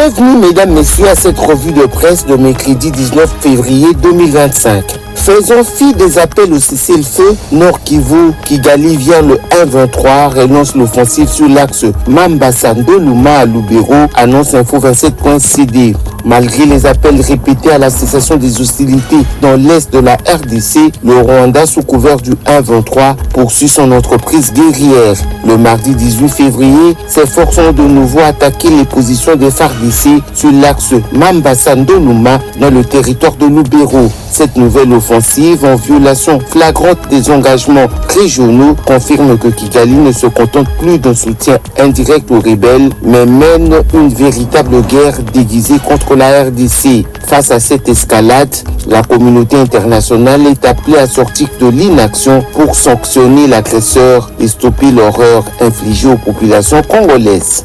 Bienvenue mesdames, messieurs à cette revue de presse de mercredi 19 février 2025. Faisant fi des appels au cessez-le-feu, Nord Kivu, Kigali vient le 1-23, relance l'offensive sur l'axe Mambasa-Ndoluma à Lubero, annonce info27.cd. Malgré les appels répétés à la cessation des hostilités dans l'est de la RDC, le Rwanda, sous couvert du 1-23, poursuit son entreprise guerrière. Le mardi 18 février, ses forces ont de nouveau attaqué les positions des FARDC sur l'axe Mambasa-Ndoluma dans le territoire de Lubero. Cette nouvelle offensive, en violation flagrante des engagements régionaux, confirme que Kigali ne se contente plus d'un soutien indirect aux rebelles, mais mène une véritable guerre déguisée contre la RDC. Face à cette escalade, la communauté internationale est appelée à sortir de l'inaction pour sanctionner l'agresseur et stopper l'horreur infligée aux populations congolaises.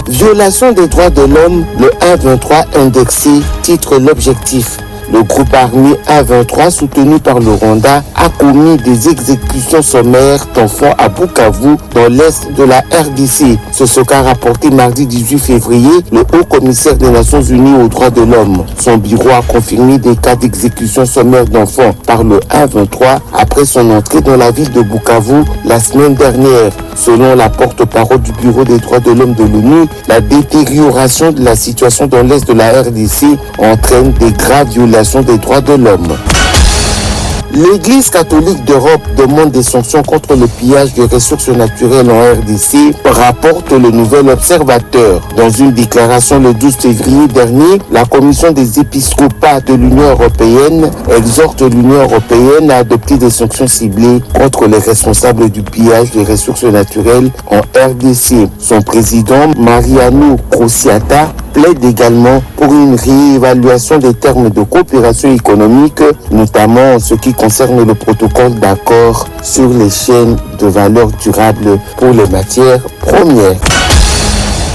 Violation des droits de l'homme, le 1-23 indexé titre l'objectif. Le groupe armé A23, soutenu par le Rwanda, a commis des exécutions sommaires d'enfants à Bukavu, dans l'est de la RDC. Ce qu'a rapporté mardi 18 février le haut commissaire des Nations Unies aux droits de l'homme. Son bureau a confirmé des cas d'exécution sommaire d'enfants par le A23 après son entrée dans la ville de Bukavu la semaine dernière. Selon la porte-parole du Bureau des droits de l'homme de l'ONU, la détérioration de la situation dans l'est de la RDC entraîne des graves violations des droits de l'homme. L'Église catholique d'Europe demande des sanctions contre le pillage de ressources naturelles en RDC, rapporte le Nouvel Observateur. Dans une déclaration le 12 février dernier, la Commission des épiscopats de l'Union européenne exhorte l'Union européenne à adopter des sanctions ciblées contre les responsables du pillage des ressources naturelles en RDC. Son président, Mariano Crociata, plaide également pour une réévaluation des termes de coopération économique, notamment en ce qui concerne le protocole d'accord sur les chaînes de valeur durable pour les matières premières.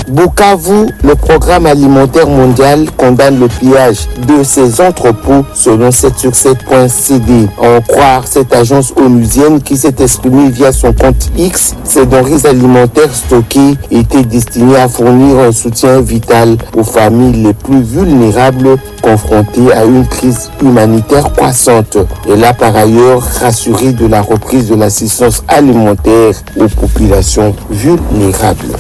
Bukavu, le programme alimentaire mondial condamne le pillage de ses entrepôts selon 7sur7.cd. En croire cette agence onusienne qui s'est exprimée via son compte X, ces denrées alimentaires stockées étaient destinées à fournir un soutien vital aux familles les plus vulnérables confrontées à une crise humanitaire croissante. Elle a par ailleurs rassuré de la reprise de l'assistance alimentaire aux populations vulnérables.